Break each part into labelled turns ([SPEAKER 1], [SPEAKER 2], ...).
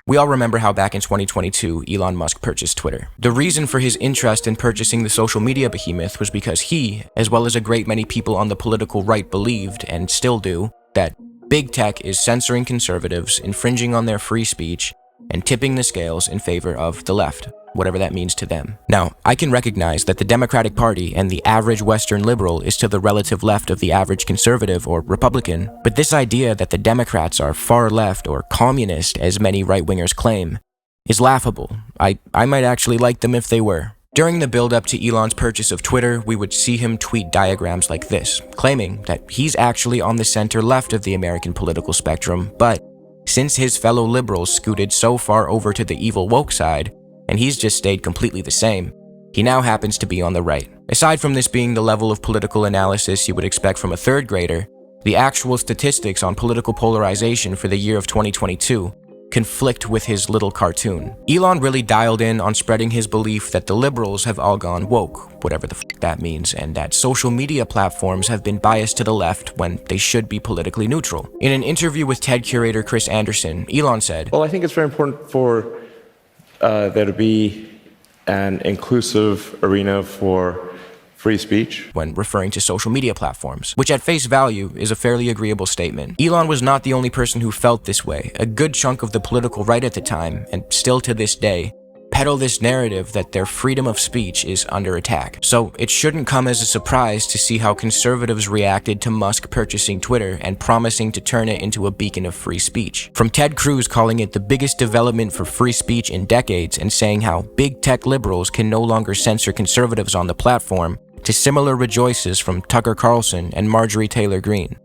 [SPEAKER 1] We all remember how back in 2022, Elon Musk purchased Twitter. The reason for his interest in purchasing the social media behemoth was because he, as well as a great many people on the political right, believed, and still do, that big tech is censoring conservatives, infringing on their free speech, and tipping the scales in favor of the left, whatever that means to them. Now, I can recognize that the Democratic Party and the average Western liberal is to the relative left of the average conservative or Republican, but this idea that the Democrats are far left or communist, as many right-wingers claim, is laughable. I might actually like them if they were. During the build-up to Elon's purchase of Twitter, we would see him tweet diagrams like this, claiming that he's actually on the center left of the American political spectrum, but since his fellow liberals scooted so far over to the evil woke side, and he's just stayed completely the same, he now happens to be on the right. Aside from this being the level of political analysis you would expect from a third grader, the actual statistics on political polarization for the year of 2022 conflict with his little cartoon. Elon really dialed in on spreading his belief that the liberals have all gone woke, whatever the f that means, and that social media platforms have been biased to the left when they should be politically neutral. In an interview with TED curator Chris Anderson, Elon said,
[SPEAKER 2] "Well, I think it's very important for there to be an inclusive arena for free speech,"
[SPEAKER 1] when referring to social media platforms, which at face value is a fairly agreeable statement. Elon was not the only person who felt this way. A good chunk of the political right at the time, and still to this day, peddle this narrative that their freedom of speech is under attack. So it shouldn't come as a surprise to see how conservatives reacted to Musk purchasing Twitter and promising to turn it into a beacon of free speech. From Ted Cruz calling it the biggest development for free speech in decades and saying how big tech liberals can no longer censor conservatives on the platform, to similar rejoices from Tucker Carlson and Marjorie Taylor Greene.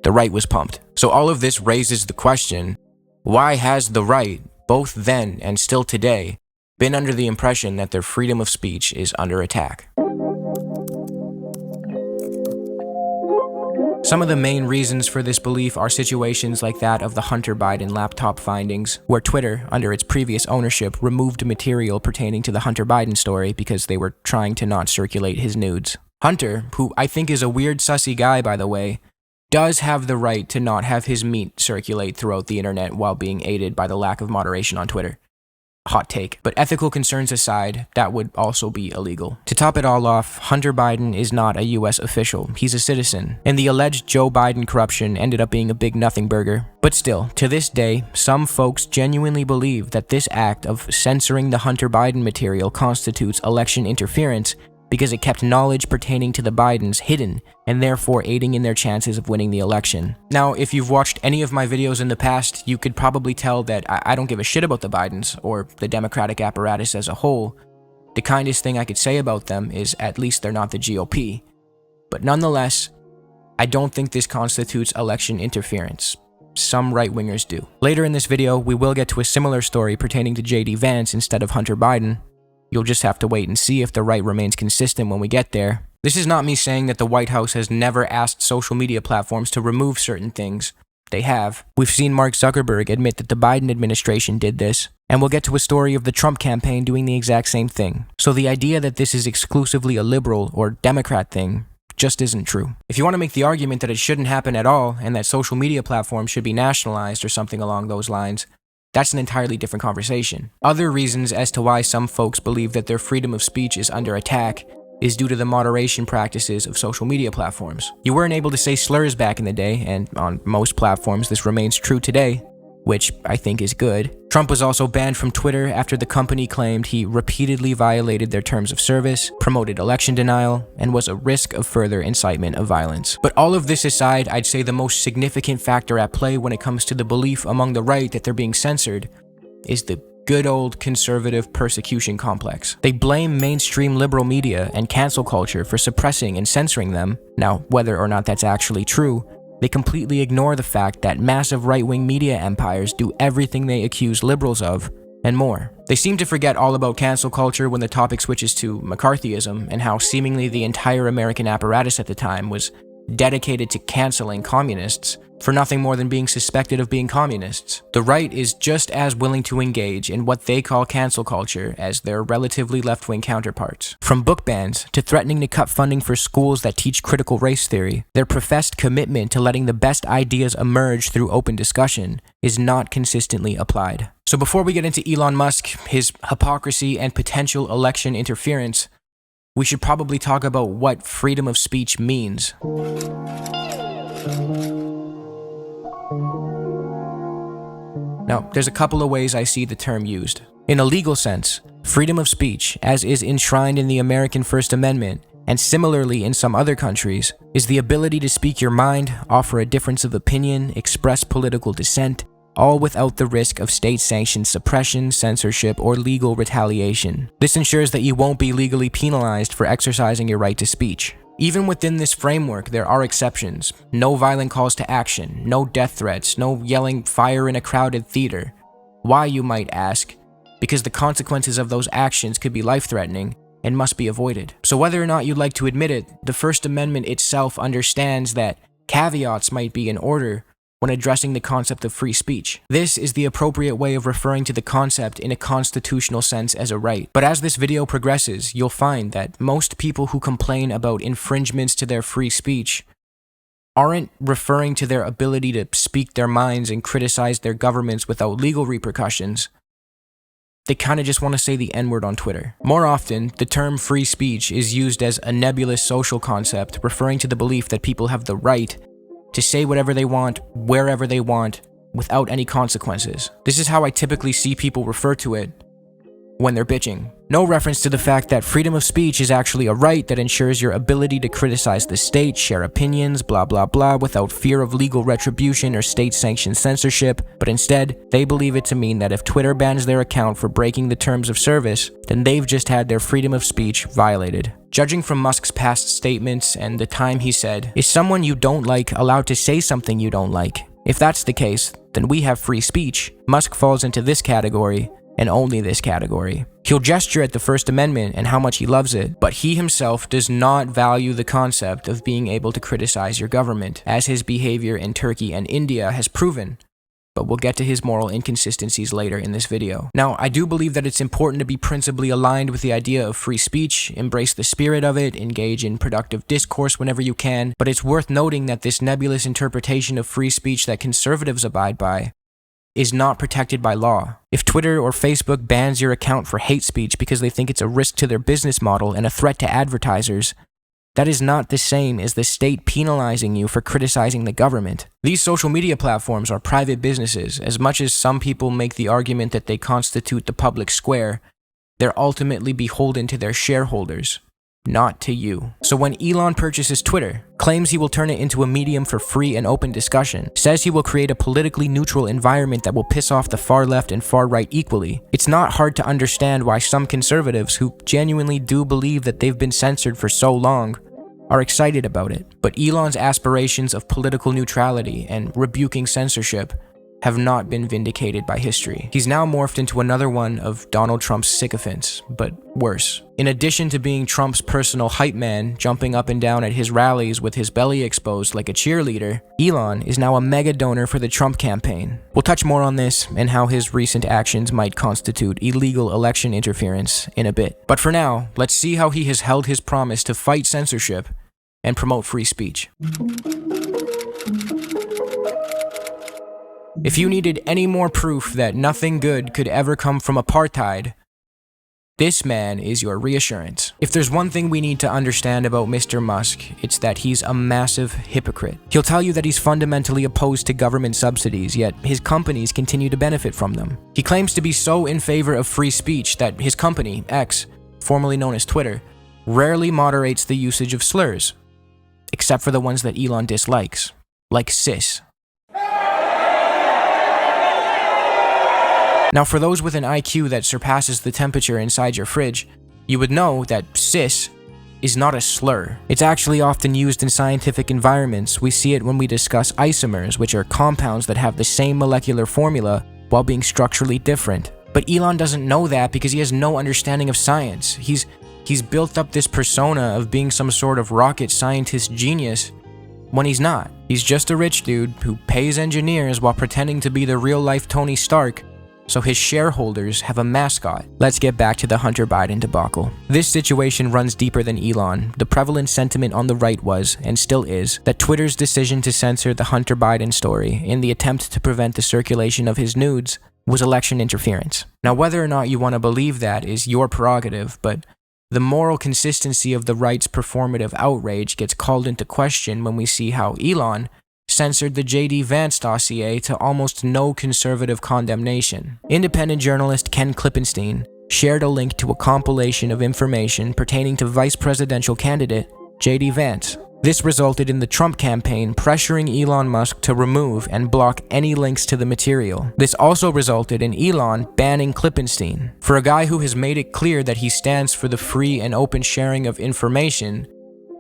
[SPEAKER 1] The right was pumped. So all of this raises the question, why has the right, both then and still today, been under the impression that their freedom of speech is under attack? Some of the main reasons for this belief are situations like that of the Hunter Biden laptop findings, where Twitter, under its previous ownership, removed material pertaining to the Hunter Biden story because they were trying to not circulate his nudes. Hunter, who I think is a weird sussy guy by the way, does have the right to not have his meat circulate throughout the internet while being aided by the lack of moderation on Twitter. Hot take. But ethical concerns aside, that would also be illegal. To top it all off, Hunter Biden is not a US official. He's a citizen. And the alleged Joe Biden corruption ended up being a big nothing burger. But still, to this day, some folks genuinely believe that this act of censoring the Hunter Biden material constitutes election interference because it kept knowledge pertaining to the Bidens hidden and therefore aiding in their chances of winning the election. Now, if you've watched any of my videos in the past, you could probably tell that I don't give a shit about the Bidens or the Democratic apparatus as a whole. The kindest thing I could say about them is at least they're not the GOP. But nonetheless, I don't think this constitutes election interference. Some right-wingers do. Later in this video, we will get to a similar story pertaining to JD Vance instead of Hunter Biden. You'll just have to wait and see if the right remains consistent when we get there. This is not me saying that the White House has never asked social media platforms to remove certain things. They have. We've seen Mark Zuckerberg admit that the Biden administration did this, and we'll get to a story of the Trump campaign doing the exact same thing. So the idea that this is exclusively a liberal or Democrat thing just isn't true. If you want to make the argument that it shouldn't happen at all and that social media platforms should be nationalized or something along those lines, that's an entirely different conversation. Other reasons as to why some folks believe that their freedom of speech is under attack is due to the moderation practices of social media platforms. You weren't able to say slurs back in the day, and on most platforms this remains true today, which I think is good. Trump was also banned from Twitter after the company claimed he repeatedly violated their terms of service, promoted election denial, and was a risk of further incitement of violence. But all of this aside, I'd say the most significant factor at play when it comes to the belief among the right that they're being censored is the good old conservative persecution complex. They blame mainstream liberal media and cancel culture for suppressing and censoring them. Now, whether or not that's actually true, they completely ignore the fact that massive right-wing media empires do everything they accuse liberals of, and more. They seem to forget all about cancel culture when the topic switches to McCarthyism and how seemingly the entire American apparatus at the time was dedicated to canceling communists, for nothing more than being suspected of being communists. The right is just as willing to engage in what they call cancel culture as their relatively left-wing counterparts. From book bans to threatening to cut funding for schools that teach critical race theory, their professed commitment to letting the best ideas emerge through open discussion is not consistently applied. So before we get into Elon Musk, his hypocrisy, and potential election interference, we should probably talk about what freedom of speech means. Now, there's a couple of ways I see the term used. In a legal sense, freedom of speech, as is enshrined in the American First Amendment, and similarly in some other countries, is the ability to speak your mind, offer a difference of opinion, express political dissent, all without the risk of state-sanctioned suppression, censorship, or legal retaliation. This ensures that you won't be legally penalized for exercising your right to speech. Even within this framework, there are exceptions. No violent calls to action, no death threats, no yelling fire in a crowded theater. Why, you might ask? Because the consequences of those actions could be life-threatening and must be avoided. So whether or not you'd like to admit it, the First Amendment itself understands that caveats might be in order when addressing the concept of free speech. This is the appropriate way of referring to the concept in a constitutional sense as a right. But as this video progresses, you'll find that most people who complain about infringements to their free speech aren't referring to their ability to speak their minds and criticize their governments without legal repercussions. They kind of just want to say the N-word on Twitter. More often, the term free speech is used as a nebulous social concept, referring to the belief that people have the right to say whatever they want, wherever they want, without any consequences. This is how I typically see people refer to it when they're bitching. No reference to the fact that freedom of speech is actually a right that ensures your ability to criticize the state, share opinions, blah blah blah, without fear of legal retribution or state-sanctioned censorship, but instead, they believe it to mean that if Twitter bans their account for breaking the terms of service, then they've just had their freedom of speech violated. Judging from Musk's past statements and the time he said, is someone you don't like allowed to say something you don't like? If that's the case, then we have free speech. Musk falls into this category, and only this category. He'll gesture at the First Amendment and how much he loves it, but he himself does not value the concept of being able to criticize your government, as his behavior in Turkey and India has proven. But we'll get to his moral inconsistencies later in this video. Now, I do believe that it's important to be principally aligned with the idea of free speech, embrace the spirit of it, engage in productive discourse whenever you can, but it's worth noting that this nebulous interpretation of free speech that conservatives abide by is not protected by law. If Twitter or Facebook bans your account for hate speech because they think it's a risk to their business model and a threat to advertisers, that is not the same as the state penalizing you for criticizing the government. These social media platforms are private businesses. As much as some people make the argument that they constitute the public square, they're ultimately beholden to their shareholders, not to you. So when Elon purchases Twitter, claims he will turn it into a medium for free and open discussion, says he will create a politically neutral environment that will piss off the far left and far right equally, it's not hard to understand why some conservatives who genuinely do believe that they've been censored for so long are excited about it. But Elon's aspirations of political neutrality and rebuking censorship have not been vindicated by history. He's now morphed into another one of Donald Trump's sycophants, but worse. In addition to being Trump's personal hype man, jumping up and down at his rallies with his belly exposed like a cheerleader, Elon is now a mega donor for the Trump campaign. We'll touch more on this and how his recent actions might constitute illegal election interference in a bit. But for now, let's see how he has held his promise to fight censorship and promote free speech. If you needed any more proof that nothing good could ever come from apartheid, this man is your reassurance. If there's one thing we need to understand about Mr. Musk, it's that he's a massive hypocrite. He'll tell you that he's fundamentally opposed to government subsidies, yet his companies continue to benefit from them. He claims to be so in favor of free speech that his company, X, formerly known as Twitter, rarely moderates the usage of slurs, except for the ones that Elon dislikes, like cis. Now, for those with an IQ that surpasses the temperature inside your fridge, you would know that cis is not a slur. It's actually often used in scientific environments. We see it when we discuss isomers, which are compounds that have the same molecular formula while being structurally different. But Elon doesn't know that because he has no understanding of science. He's built up this persona of being some sort of rocket scientist genius, when he's not. He's just a rich dude who pays engineers while pretending to be the real-life Tony Stark, so his shareholders have a mascot. Let's get back to the Hunter Biden debacle. This situation runs deeper than Elon. The prevalent sentiment on the right was, and still is, that Twitter's decision to censor the Hunter Biden story in the attempt to prevent the circulation of his nudes was election interference. Now, whether or not you want to believe that is your prerogative, but the moral consistency of the right's performative outrage gets called into question when we see how Elon censored the J.D. Vance dossier to almost no conservative condemnation. Independent journalist Ken Klippenstein shared a link to a compilation of information pertaining to vice presidential candidate J.D. Vance. This resulted in the Trump campaign pressuring Elon Musk to remove and block any links to the material. This also resulted in Elon banning Klippenstein. For a guy who has made it clear that he stands for the free and open sharing of information,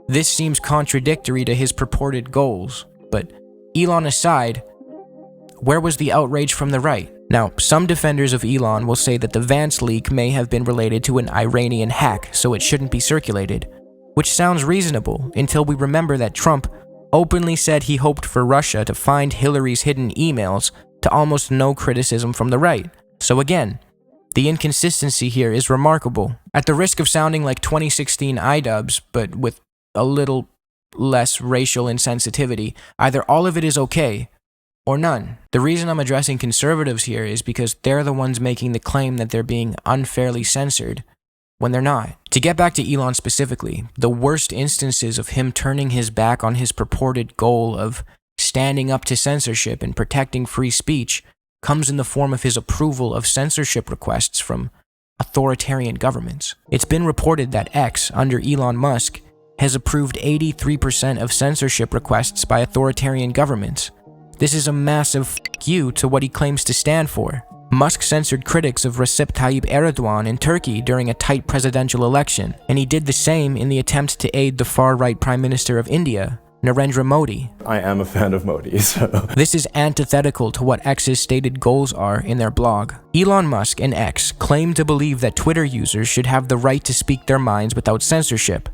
[SPEAKER 1] this seems contradictory to his purported goals. But Elon aside, where was the outrage from the right? Now, some defenders of Elon will say that the Vance leak may have been related to an Iranian hack, so it shouldn't be circulated. Which sounds reasonable until we remember that Trump openly said he hoped for Russia to find Hillary's hidden emails, to almost no criticism from the right. So again, the inconsistency here is remarkable. At the risk of sounding like 2016 iDubbbz, but with a little less racial insensitivity, either all of it is okay or none. The reason I'm addressing conservatives here is because they're the ones making the claim that they're being unfairly censored when they're not. To get back to Elon specifically, the worst instances of him turning his back on his purported goal of standing up to censorship and protecting free speech comes in the form of his approval of censorship requests from authoritarian governments. It's been reported that X, under Elon Musk, has approved 83% of censorship requests by authoritarian governments. This is a massive fuck you to what he claims to stand for. Musk censored critics of Recep Tayyip Erdogan in Turkey during a tight presidential election, and he did the same in the attempt to aid the far-right Prime Minister of India, Narendra Modi.
[SPEAKER 3] I am a fan of Modi, so...
[SPEAKER 1] This is antithetical to what X's stated goals are in their blog. Elon Musk and X claim to believe that Twitter users should have the right to speak their minds without censorship.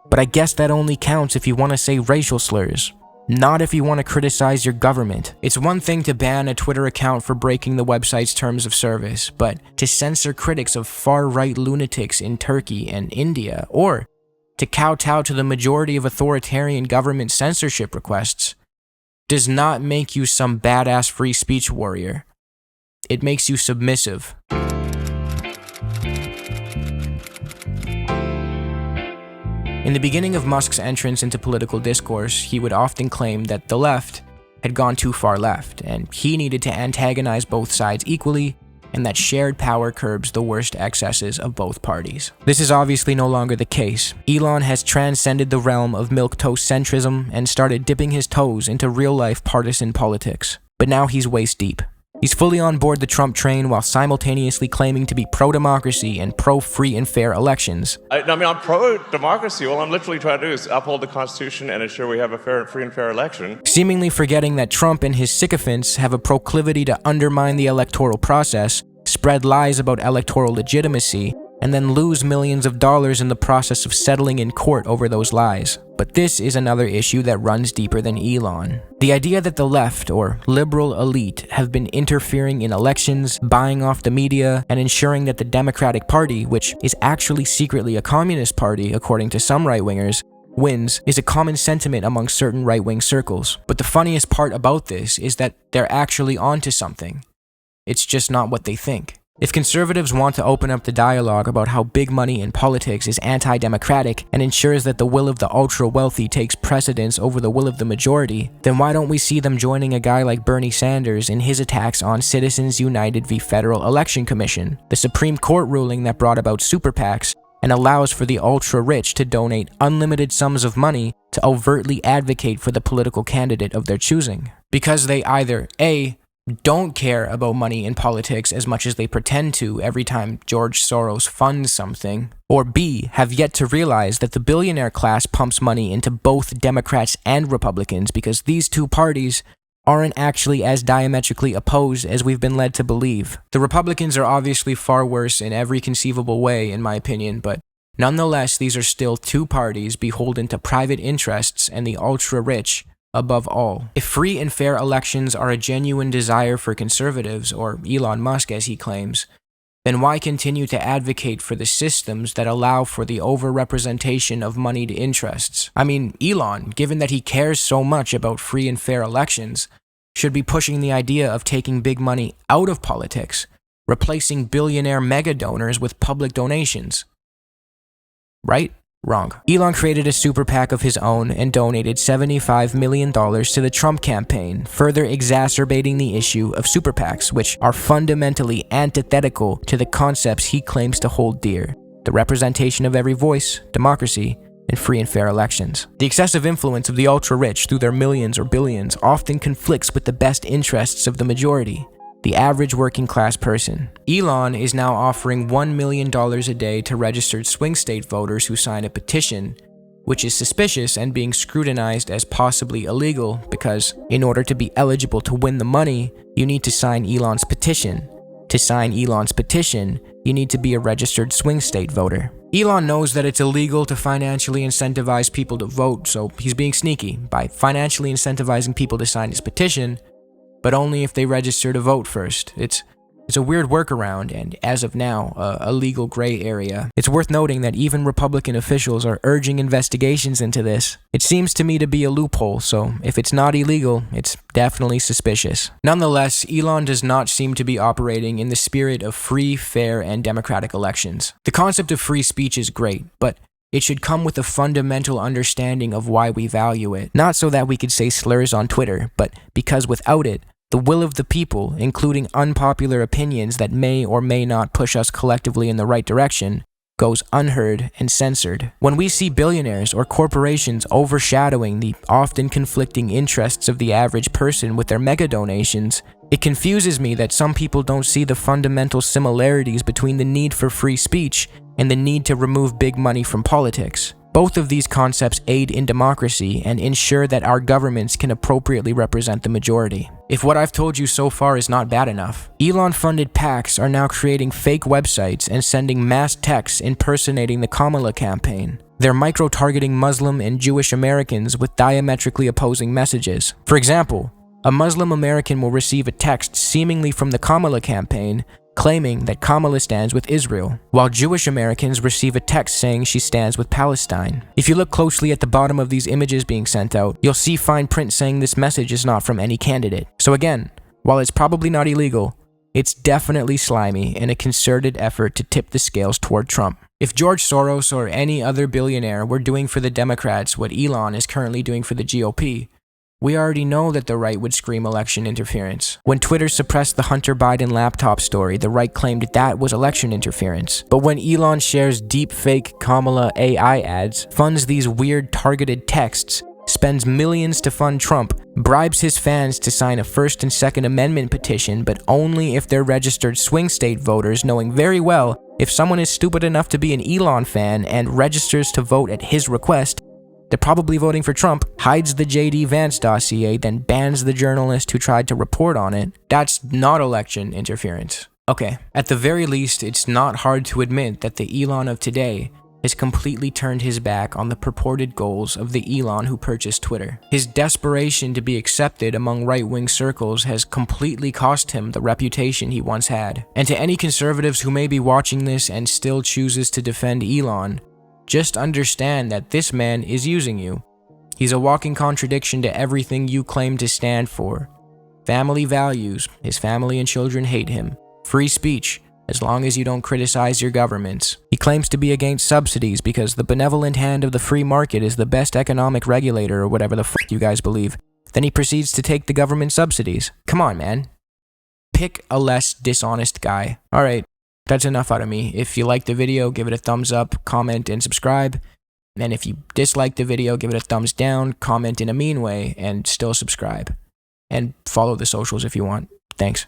[SPEAKER 1] But I guess that only counts if you want to say racial slurs, not if you want to criticize your government. It's one thing to ban a Twitter account for breaking the website's terms of service, but to censor critics of far-right lunatics in Turkey and India, or to kowtow to the majority of authoritarian government censorship requests, does not make you some badass free speech warrior. It makes you submissive. In the beginning of Musk's entrance into political discourse, he would often claim that the left had gone too far left, and he needed to antagonize both sides equally, and that shared power curbs the worst excesses of both parties. This is obviously no longer the case. Elon has transcended the realm of milquetoast centrism and started dipping his toes into real-life partisan politics. But now he's waist deep. He's fully on board the Trump train while simultaneously claiming to be pro-democracy and pro-free and fair elections.
[SPEAKER 4] I'm pro-democracy. All I'm literally trying to do is uphold the Constitution and ensure we have a free and fair election.
[SPEAKER 1] Seemingly forgetting that Trump and his sycophants have a proclivity to undermine the electoral process, spread lies about electoral legitimacy, and then lose millions of dollars in the process of settling in court over those lies. But this is another issue that runs deeper than Elon. The idea that the left, or liberal elite, have been interfering in elections, buying off the media, and ensuring that the Democratic Party, which is actually secretly a communist party according to some right-wingers, wins, is a common sentiment among certain right-wing circles. But the funniest part about this is that they're actually onto something. It's just not what they think. If conservatives want to open up the dialogue about how big money in politics is anti-democratic and ensures that the will of the ultra-wealthy takes precedence over the will of the majority, then why don't we see them joining a guy like Bernie Sanders in his attacks on Citizens United v. Federal Election Commission, the Supreme Court ruling that brought about super PACs and allows for the ultra-rich to donate unlimited sums of money to overtly advocate for the political candidate of their choosing? Because they either A, don't care about money in politics as much as they pretend to every time George Soros funds something, or B, have yet to realize that the billionaire class pumps money into both Democrats and Republicans because these two parties aren't actually as diametrically opposed as we've been led to believe. The Republicans are obviously far worse in every conceivable way, in my opinion, but Nonetheless, these are still two parties beholden to private interests and the ultra-rich above all. If free and fair elections are a genuine desire for conservatives, or Elon Musk as he claims, then why continue to advocate for the systems that allow for the overrepresentation of moneyed interests? I mean, Elon, given that he cares so much about free and fair elections, should be pushing the idea of taking big money out of politics, replacing billionaire mega donors with public donations. Right? Wrong. Elon created a super PAC of his own and donated $75 million to the Trump campaign, further exacerbating the issue of super PACs, which are fundamentally antithetical to the concepts he claims to hold dear: the representation of every voice, democracy, and free and fair elections. The excessive influence of the ultra-rich through their millions or billions often conflicts with the best interests of the majority, the average working class person. Elon is now offering $1 million a day to registered swing state voters who sign a petition, which is suspicious and being scrutinized as possibly illegal because, in order to be eligible to win the money, you need to sign Elon's petition. To sign Elon's petition, you need to be a registered swing state voter. Elon knows that it's illegal to financially incentivize people to vote, so he's being sneaky by financially incentivizing people to sign his petition, but only if they register to vote first. It's a weird workaround, and as of now, a legal gray area. It's worth noting that even Republican officials are urging investigations into this. It seems to me to be a loophole, so if it's not illegal, it's definitely suspicious. Nonetheless, Elon does not seem to be operating in the spirit of free, fair, and democratic elections. The concept of free speech is great, but it should come with a fundamental understanding of why we value it. Not so that we could say slurs on Twitter, but because without it, the will of the people, including unpopular opinions that may or may not push us collectively in the right direction, goes unheard and censored. When we see billionaires or corporations overshadowing the often conflicting interests of the average person with their mega donations, it confuses me that some people don't see the fundamental similarities between the need for free speech and the need to remove big money from politics. Both of these concepts aid in democracy and ensure that our governments can appropriately represent the majority. If what I've told you so far is not bad enough, Elon-funded PACs are now creating fake websites and sending mass texts impersonating the Kamala campaign. They're micro-targeting Muslim and Jewish Americans with diametrically opposing messages. For example, a Muslim American will receive a text seemingly from the Kamala campaign claiming that Kamala stands with Israel, while Jewish Americans receive a text saying she stands with Palestine. If you look closely at the bottom of these images being sent out, you'll see fine print saying this message is not from any candidate. So again, while it's probably not illegal, it's definitely slimy and a concerted effort to tip the scales toward Trump. If George Soros or any other billionaire were doing for the Democrats what Elon is currently doing for the GOP, we already know that the right would scream election interference. When Twitter suppressed the Hunter Biden laptop story, the right claimed that was election interference. But when Elon shares deep-fake Kamala AI ads, funds these weird targeted texts, spends millions to fund Trump, bribes his fans to sign a First and Second Amendment petition, but only if they're registered swing state voters, knowing very well if someone is stupid enough to be an Elon fan and registers to vote at his request, they're probably voting for Trump, hides the J.D. Vance dossier, then bans the journalist who tried to report on it. That's not election interference. Okay, at the very least, it's not hard to admit that the Elon of today has completely turned his back on the purported goals of the Elon who purchased Twitter. His desperation to be accepted among right-wing circles has completely cost him the reputation he once had. And to any conservatives who may be watching this and still chooses to defend Elon, just understand that this man is using you. He's a walking contradiction to everything you claim to stand for. Family values, his family and children hate him. Free speech, as long as you don't criticize your governments. He claims to be against subsidies because the benevolent hand of the free market is the best economic regulator or whatever the fuck you guys believe. Then he proceeds to take the government subsidies. Come on, man. Pick a less dishonest guy. Alright. That's enough out of me. If you liked the video, give it a thumbs up, comment, and subscribe. And if you disliked the video, give it a thumbs down, comment in a mean way, and still subscribe. And follow the socials if you want. Thanks.